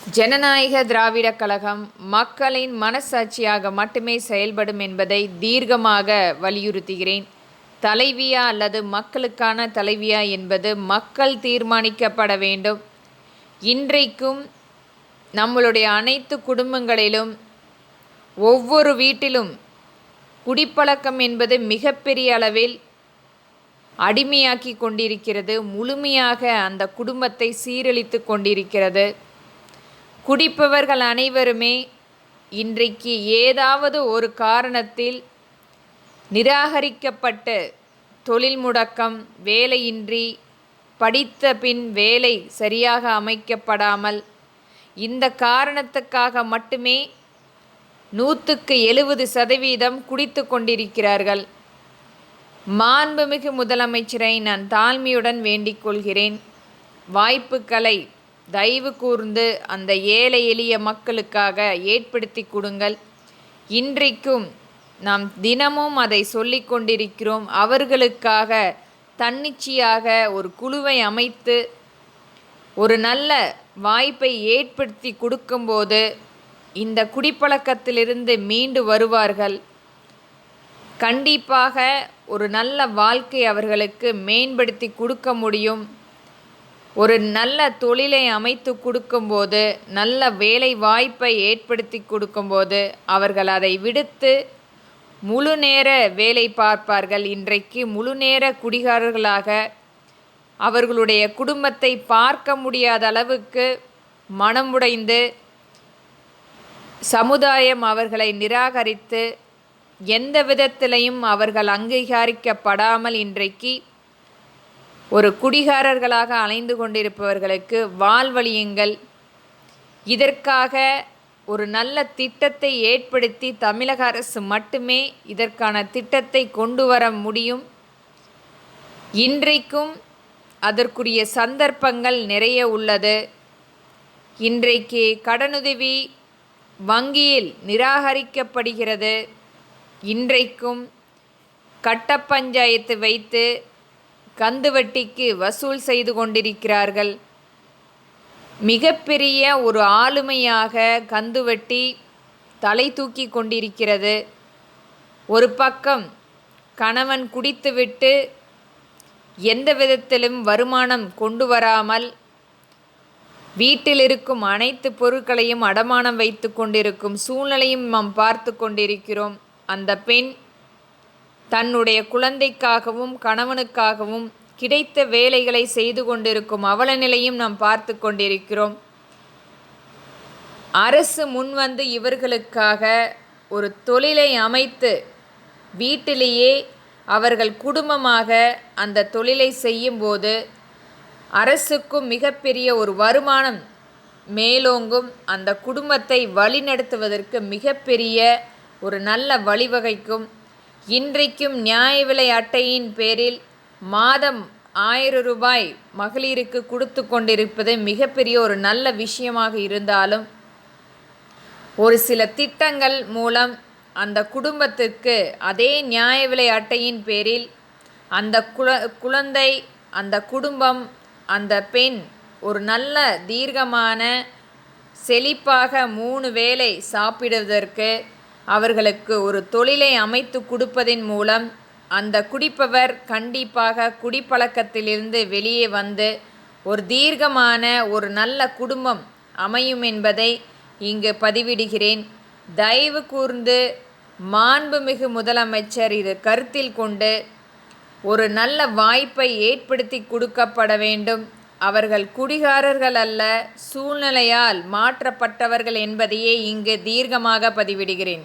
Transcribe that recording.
ஜனநாயக திராவிடக் கழகம் மக்களின் மனசாட்சியாக மட்டுமே செயல்படும் என்பதை தீர்க்கமாக வலியுறுத்துகிறேன். தலைவியா அல்லது மக்களுக்கான தலைவியா என்பது மக்கள் தீர்மானிக்கப்பட வேண்டும். இன்றைக்கும் நம்மளுடைய அனைத்து குடும்பங்களிலும் ஒவ்வொரு வீட்டிலும் குடிப்பழக்கம் என்பது மிகப்பெரிய அளவில் அடிமையாக்கி கொண்டிருக்கிறது. முழுமையாக அந்த குடும்பத்தை சீரழித்து கொண்டிருக்கிறது. குடிப்பவர்கள் அனைவருமே இன்றைக்கு ஏதாவது ஒரு காரணத்தில் நிராகரிக்கப்பட்டு தொழில் முடக்கம், வேலையின்றி, படித்த பின் வேலை சரியாக அமைக்கப்படாமல், இந்த காரணத்துக்காக மட்டுமே 170% குடித்து கொண்டிருக்கிறார்கள். மாண்புமிகு முதலமைச்சரை நான் தாழ்மையுடன் வேண்டிக் கொள்கிறேன். வாய்ப்புகளை தயவு கூர்ந்து அந்த ஏழை எளிய மக்களுக்காக ஏற்படுத்தி கொடுங்கள். இன்றைக்கும் நாம் தினமும் அதை சொல்லிக் கொண்டிருக்கிறோம். அவர்களுக்காக தன்னிச்சையாக ஒரு குழுவை அமைத்து ஒரு நல்ல வாய்ப்பை ஏற்படுத்தி கொடுக்கும்போது இந்த குடிப்பழக்கத்திலிருந்து மீண்டு வருவார்கள். கண்டிப்பாக ஒரு நல்ல வாழ்க்கை அவர்களுக்கு மேம்படுத்தி கொடுக்க முடியும். ஒரு நல்ல தொழிலை அமைத்து கொடுக்கும்போது, நல்ல வேலை வாய்ப்பை ஏற்படுத்தி கொடுக்கும்போது அவர்கள் அதை விடுத்து முழு நேர வேலை பார்ப்பார்கள். இன்றைக்கு முழு நேர குடிகாரர்களாக அவர்களுடைய குடும்பத்தை பார்க்க முடியாத அளவுக்கு மனமுடைந்து சமுதாயம் அவர்களை நிராகரித்து எந்த விதத்திலையும் அவர்கள் அங்கீகரிக்கப்படாமல் இன்றைக்கு ஒரு குடிகாரர்களாக அலைந்து கொண்டிருப்பவர்களுக்கு வாழ்வழியுங்கள். இதற்காக ஒரு நல்ல திட்டத்தை ஏற்படுத்தி தமிழக அரசு மட்டுமே இதற்கான திட்டத்தை கொண்டு வர முடியும். இன்றைக்கும் அதற்குரிய சந்தர்ப்பங்கள் நிறைய உள்ளது. இன்றைக்கு கடனுதவி வங்கியில் நிராகரிக்கப்படுகிறது. இன்றைக்கும் கட்ட பஞ்சாயத்து வைத்து கந்து வட்டிக்கு வசூல் செய்து கொண்டிருக்கிறார்கள். மிகப்பெரிய ஒரு ஆளுமையாக கந்து வட்டி தலை தூக்கி கொண்டிருக்கிறது. ஒரு பக்கம் கணவன் குடித்துவிட்டு எந்த விதத்திலும் வருமானம் கொண்டு வராமல் வீட்டில் இருக்கும் அனைத்து பொருட்களையும் அடமானம் வைத்து கொண்டிருக்கும் சூழ்நிலையும் நாம் பார்த்து கொண்டிருக்கிறோம். அந்த பெண் தன்னுடைய குழந்தைக்காகவும் கணவனுக்காகவும் கிடைத்த வேலைகளை செய்து கொண்டிருக்கும் அவல நிலையும் நாம் பார்த்து கொண்டிருக்கிறோம். அரசு முன்வந்து இவர்களுக்காக ஒரு தொழிலை அமைத்து வீட்டிலேயே அவர்கள் குடும்பமாக அந்த தொழிலை செய்யும்போது அரசுக்கும் மிகப்பெரிய ஒரு வருமானம் மேலோங்கும். அந்த குடும்பத்தை வழிநடத்துவதற்கு மிகப்பெரிய ஒரு நல்ல வழிவகைக்கும். இன்றைக்கும் நியாய விலை அட்டையின் பேரில் மாதம் 1000 ரூபாய் மகளிருக்கு கொடுத்து கொண்டிருப்பது மிகப்பெரிய ஒரு நல்ல விஷயமாக இருந்தாலும் ஒரு சில திட்டங்கள் மூலம் அந்த குடும்பத்திற்கு அதே நியாய விலை அட்டையின் பேரில் அந்த குழந்தை, அந்த குடும்பம், அந்த பெண் ஒரு நல்ல தீர்க்கமான செழிப்பாக 3 வேளை சாப்பிடுவதற்கு அவர்களுக்கு ஒரு தொழிலை அமைத்து கொடுப்பதின் மூலம் அந்த குடிப்பவர் கண்டிப்பாக குடிப்பழக்கத்திலிருந்து வெளியே வந்து ஒரு தீர்க்கமான ஒரு நல்ல குடும்பம் அமையும் என்பதை இங்கு பதிவிடுகிறேன். தயவு கூர்ந்து மாண்புமிகு முதலமைச்சர் இது கருத்தில் கொண்டு ஒரு நல்ல வாய்ப்பை ஏற்படுத்தி கொடுக்கப்பட வேண்டும். அவர்கள் குடிகாரர்கள் அல்ல, சூழ்நிலையால் மாற்றப்பட்டவர்கள் என்பதையே இங்கு தீர்க்கமாக பதிவிடுகிறேன்.